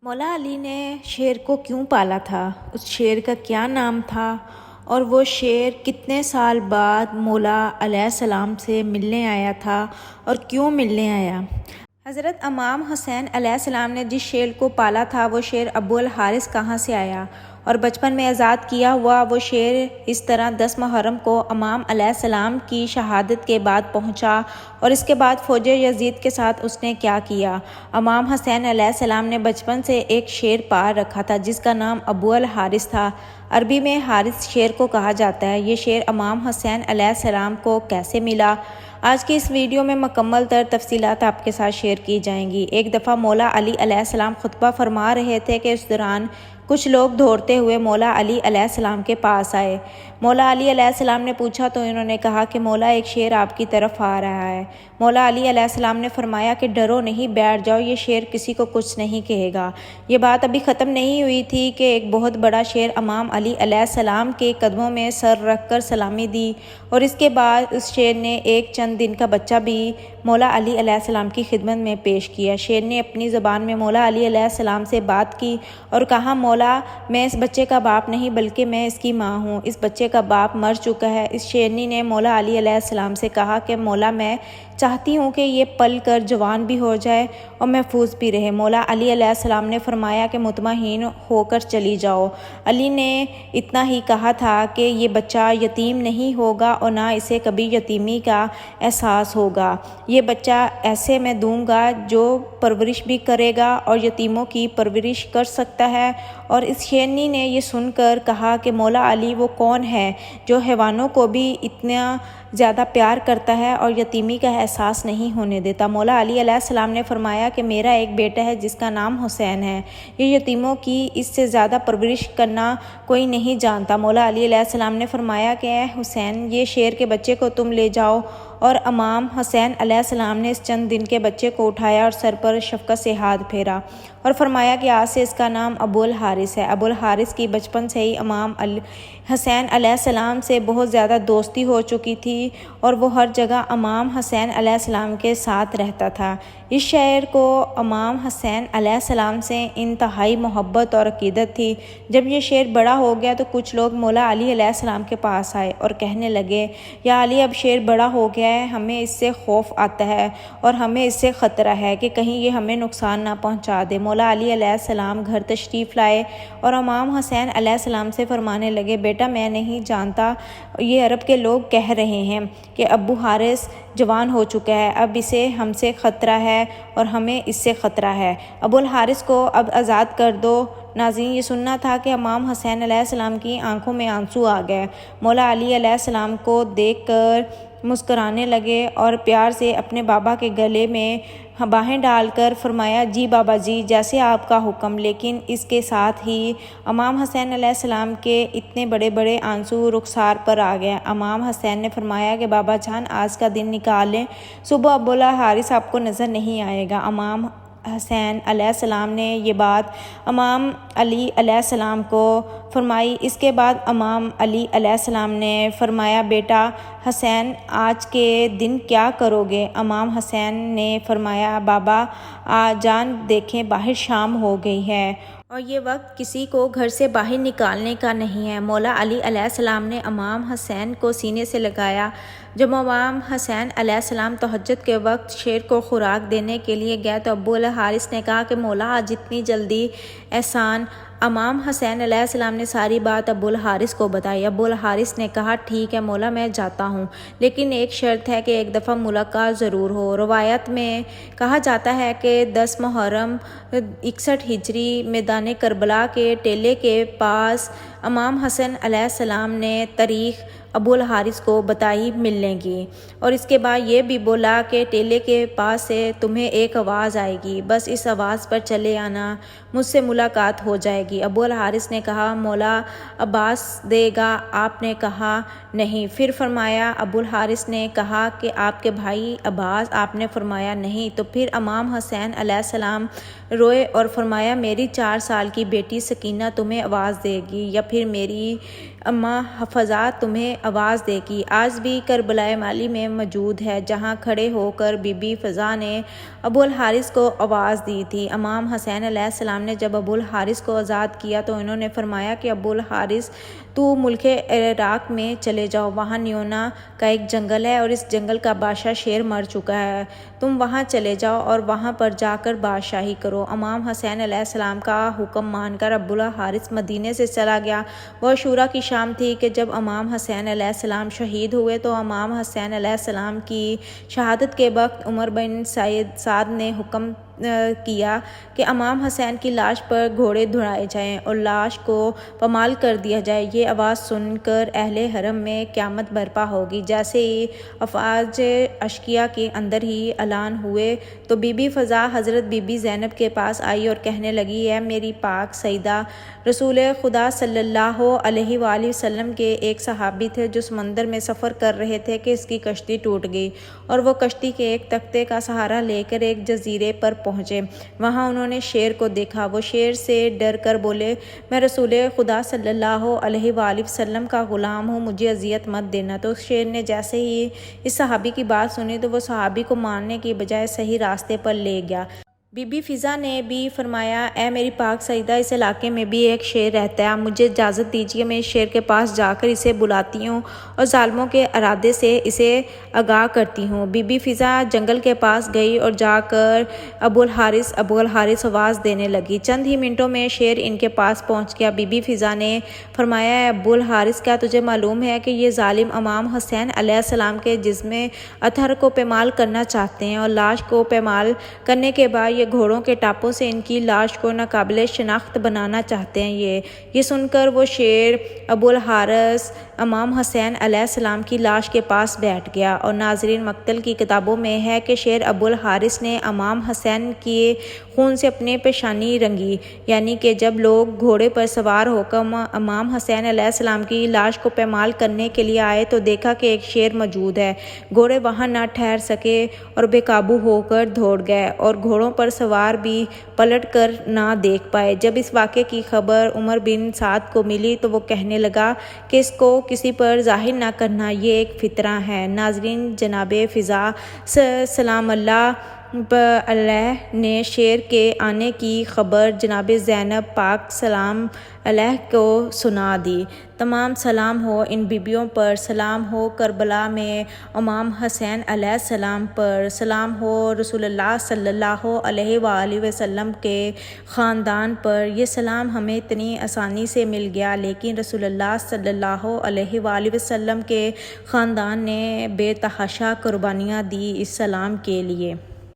مولا علی نے شیر کو کیوں پالا تھا، اس شیر کا کیا نام تھا، اور وہ شیر کتنے سال بعد مولا علیہ السلام سے ملنے آیا تھا اور کیوں ملنے آیا؟ حضرت امام حسین علیہ السلام نے جس شیر کو پالا تھا وہ شیر ابو الحارث کہاں سے آیا، اور بچپن میں آزاد کیا ہوا وہ شیر اس طرح 10 محرم کو امام علیہ السلام کی شہادت کے بعد پہنچا، اور اس کے بعد فوج یزید کے ساتھ اس نے کیا کیا؟ امام حسین علیہ السلام نے بچپن سے ایک شیر پال رکھا تھا جس کا نام ابو الحارث تھا۔ عربی میں حارث شیر کو کہا جاتا ہے۔ یہ شیر امام حسین علیہ السلام کو کیسے ملا؟ آج کی اس ویڈیو میں مکمل تر تفصیلات آپ کے ساتھ شیئر کی جائیں گی۔ ایک دفعہ مولا علی علیہ السلام خطبہ فرما رہے تھے کہ اس دوران کچھ لوگ دوڑتے ہوئے مولا علی علیہ السلام کے پاس آئے۔ مولا علی علیہ السلام نے پوچھا تو انہوں نے کہا کہ مولا ایک شیر آپ کی طرف آ رہا ہے۔ مولا علی علیہ السلام نے فرمایا کہ ڈرو نہیں، بیٹھ جاؤ، یہ شیر کسی کو کچھ نہیں کہے گا۔ یہ بات ابھی ختم نہیں ہوئی تھی کہ ایک بہت بڑا شیر امام علی علیہ السلام کے قدموں میں سر رکھ کر سلامی دی، اور اس کے بعد اس شیر نے ایک چند دن کا بچہ بھی مولا علی علیہ السلام کی خدمت میں پیش کیا۔ شیر نے اپنی زبان میں مولا علی علیہ السلام سے بات کی اور کہا، مولا میں اس بچے کا باپ نہیں بلکہ میں اس کی ماں ہوں، اس بچے کا باپ مر چکا ہے۔ اس شیرنی نے مولا علی علیہ السلام سے کہا کہ مولا میں چاہتی ہوں کہ یہ پل کر جوان بھی ہو جائے اور محفوظ بھی رہے۔ مولا علی علیہ السلام نے فرمایا کہ مطمئن ہو کر چلی جاؤ۔ علی نے اتنا ہی کہا تھا کہ یہ بچہ یتیم نہیں ہوگا اور نہ اسے کبھی یتیمی کا احساس ہوگا۔ یہ بچہ ایسے میں دوں گا جو پرورش بھی کرے گا اور یتیموں کی پرورش کر سکتا ہے۔ اور اس شیرنی نے یہ سن کر کہا کہ مولا علی وہ کون ہے جو حیوانوں کو بھی اتنا زیادہ پیار کرتا ہے اور یتیمی کا احساس نہیں ہونے دیتا؟ مولا علی علیہ السلام نے فرمایا کہ میرا ایک بیٹا ہے جس کا نام حسین ہے، یہ یتیموں کی اس سے زیادہ پرورش کرنا کوئی نہیں جانتا۔ مولا علی علیہ السلام نے فرمایا کہ اے حسین، یہ شیر کے بچے کو تم لے جاؤ، اور امام حسین علیہ السلام نے اس چند دن کے بچے کو اٹھایا اور سر پر شفقت سے ہاتھ پھیرا اور فرمایا کہ آج سے اس کا نام ابو الحارث ہے۔ ابو الحارث کی بچپن سے ہی امام حسین علیہ السلام سے بہت زیادہ دوستی ہو چکی تھی اور وہ ہر جگہ امام حسین علیہ السلام کے ساتھ رہتا تھا۔ اس شاعر کو امام حسین علیہ السلام سے انتہائی محبت اور عقیدت تھی۔ جب یہ شعر بڑا ہو گیا تو کچھ لوگ مولا علی علیہ السلام کے پاس آئے اور کہنے لگے، یا علی اب شعر بڑا ہو گیا ہے، ہمیں اس سے خوف آتا ہے اور ہمیں اس سے خطرہ ہے کہ کہیں یہ ہمیں نقصان نہ پہنچا دے۔ مولا علی علیہ السلام گھر تشریف لائے اور امام حسین علیہ السلام سے فرمانے لگے، بیٹا میں نہیں جانتا، یہ عرب کے لوگ کہہ رہے ہیں کہ ابو حارث جوان ہو چکا ہے، اب اسے ہم سے خطرہ ہے اور ہمیں اس سے خطرہ ہے، ابو الحارث کو اب آزاد کر دو۔ ناظرین، یہ سننا تھا کہ امام حسین علیہ السلام کی آنکھوں میں آنسو آ گئے۔ مولا علی علیہ السلام کو دیکھ کر مسکرانے لگے اور پیار سے اپنے بابا کے گلے میں باہیں ڈال کر فرمایا، جی بابا جی، جیسے آپ کا حکم۔ لیکن اس کے ساتھ ہی امام حسین علیہ السلام کے اتنے بڑے بڑے آنسو رخسار پر آ گئے۔ امام حسین نے فرمایا کہ بابا جان آج کا دن نکالیں، صبح ابو الحارث آپ کو نظر نہیں آئے گا۔ امام حسین علیہ السلام نے یہ بات امام علی علیہ السلام کو فرمائی۔ اس کے بعد امام علی علیہ السلام نے فرمایا، بیٹا حسین آج کے دن کیا کرو گے؟ امام حسین نے فرمایا، بابا جان دیکھیں باہر شام ہو گئی ہے اور یہ وقت کسی کو گھر سے باہر نکالنے کا نہیں ہے۔ مولا علی علیہ السلام نے امام حسین کو سینے سے لگایا۔ جب امام حسین علیہ السلام تہجد کے وقت شیر کو خوراک دینے کے لیے گئے تو ابو الحارث نے کہا کہ مولا آج اتنی جلدی احسان؟ امام حسین علیہ السلام نے ساری بات ابو الحارث کو بتائی۔ ابو الحارث نے کہا، ٹھیک ہے مولا، میں جاتا ہوں، لیکن ایک شرط ہے کہ ایک دفعہ ملاقات ضرور ہو۔ روایت میں کہا جاتا ہے کہ 10 محرم 61 ہجری میدان کربلا کے ٹیلے کے پاس امام حسن علیہ السلام نے تاریخ ابو الحارث کو بتائی ملنے کی، اور اس کے بعد یہ بھی بولا کہ ٹیلے کے پاس سے تمہیں ایک آواز آئے گی، بس اس آواز پر چلے آنا، مجھ سے ملاقات ہو جائے گی۔ ابو الحارث نے کہا، مولا عباس دے گا؟ آپ نے کہا نہیں۔ پھر فرمایا، ابو الحارث نے کہا کہ آپ کے بھائی عباس؟ آپ نے فرمایا نہیں۔ تو پھر امام حسین علیہ السلام روئے اور فرمایا، میری 4 سال کی بیٹی سکینہ تمہیں آواز دے گی یا پھر میری اماں فضا تمہیں آواز دے گی۔ آج بھی کربلائے مالی میں موجود ہے، جہاں کھڑے ہو کر بی بی فضا نے ابو الحارث کو آواز دی تھی۔ امام حسین علیہ السلام نے جب ابو الحارث کو آزاد کیا تو انہوں نے فرمایا کہ ابو الحارث تو ملک عراق میں چلے جاؤ، وہاں نیونا کا ایک جنگل ہے اور اس جنگل کا بادشاہ شیر مر چکا ہے، تم وہاں چلے جاؤ اور وہاں پر جا کر بادشاہی کرو۔ امام حسین علیہ السلام کا حکم مان کر ابو الحارث مدینے سے چلا گیا۔ وہ عاشوراء کی شام تھی کہ جب امام حسین علیہ السلام شہید ہوئے تو امام حسین علیہ السلام کی شہادت کے وقت عمر بن سعد نے حکم کیا کہ امام حسین کی لاش پر گھوڑے دوڑائے جائیں اور لاش کو پامال کر دیا جائے۔ یہ آواز سن کر اہل حرم میں قیامت برپا ہوگی۔ جیسے ہی افواج اشقیاء کے اندر ہی اعلان ہوئے تو بی بی فضا حضرت بی بی زینب کے پاس آئی اور کہنے لگی، اے میری پاک سیدہ، رسول خدا صلی اللہ علیہ وآلہ وسلم کے ایک صحابی تھے جو سمندر میں سفر کر رہے تھے کہ اس کی کشتی ٹوٹ گئی اور وہ کشتی کے ایک تختے کا سہارا لے کر ایک جزیرے پر پہنچے۔ وہاں انہوں نے شیر کو دیکھا۔ وہ شیر سے ڈر کر بولے، میں رسول خدا صلی اللہ علیہ وآلہ وسلم کا غلام ہوں، مجھے اذیت مت دینا۔ تو اس شیر نے جیسے ہی اس صحابی کی بات سنی تو وہ صحابی کو مارنے کی بجائے صحیح راستے پر لے گیا۔ بی بی فضا نے بھی فرمایا، اے میری پاک سیدہ، اس علاقے میں بھی ایک شیر رہتا ہے، مجھے اجازت دیجیے میں اس شیر کے پاس جا کر اسے بلاتی ہوں اور ظالموں کے ارادے سے اسے آگاہ کرتی ہوں۔ بی بی فضا جنگل کے پاس گئی اور جا کر ابو الحارث آواز دینے لگی۔ چند ہی منٹوں میں شیر ان کے پاس پہنچ گیا۔ بی بی فضا نے فرمایا، اے ابو الحارث، کیا تجھے معلوم ہے کہ یہ ظالم امام حسین علیہ السلام کے جسم اطہر کو پامال کرنا چاہتے ہیں اور لاش کو پامال کرنے کے بعد یہ گھوڑوں کے ٹاپوں سے ان کی لاش کو ناقابل شناخت بنانا چاہتے ہیں۔ یہ سن کر وہ شیر ابو الحارث امام حسین علیہ السلام کی لاش کے پاس بیٹھ گیا۔ اور ناظرین، مقتل کی کتابوں میں ہے کہ شیر ابو الحارث نے امام حسین کے خون سے اپنی پیشانی رنگی، یعنی کہ جب لوگ گھوڑے پر سوار ہو کر امام حسین علیہ السلام کی لاش کو پامال کرنے کے لیے آئے تو دیکھا کہ ایک شیر موجود ہے۔ گھوڑے وہاں نہ ٹھہر سکے اور بے قابو ہو کر دوڑ گئے اور گھوڑوں پر سوار بھی پلٹ کر نہ دیکھ پائے۔ جب اس واقعے کی خبر عمر بن سعد کو ملی تو وہ کہنے لگا کہ اس کو کسی پر ظاہر نہ کرنا، یہ ایک فتنہ ہے۔ ناظرین، جناب فضا سلام اللہ علیہ نے شیر کے آنے کی خبر جناب زینب پاک سلام علیہ کو سنا دی۔ تمام سلام ہو ان بیبیوں پر، سلام ہو کربلا میں امام حسین علیہ السلام پر، سلام ہو رسول اللہ صلی اللہ علیہ وآلہ وسلم کے خاندان پر۔ یہ سلام ہمیں اتنی آسانی سے مل گیا، لیکن رسول اللہ صلی اللہ علیہ وآلہ وسلم کے خاندان نے بے تحاشا قربانیاں دی اس سلام کے لیے۔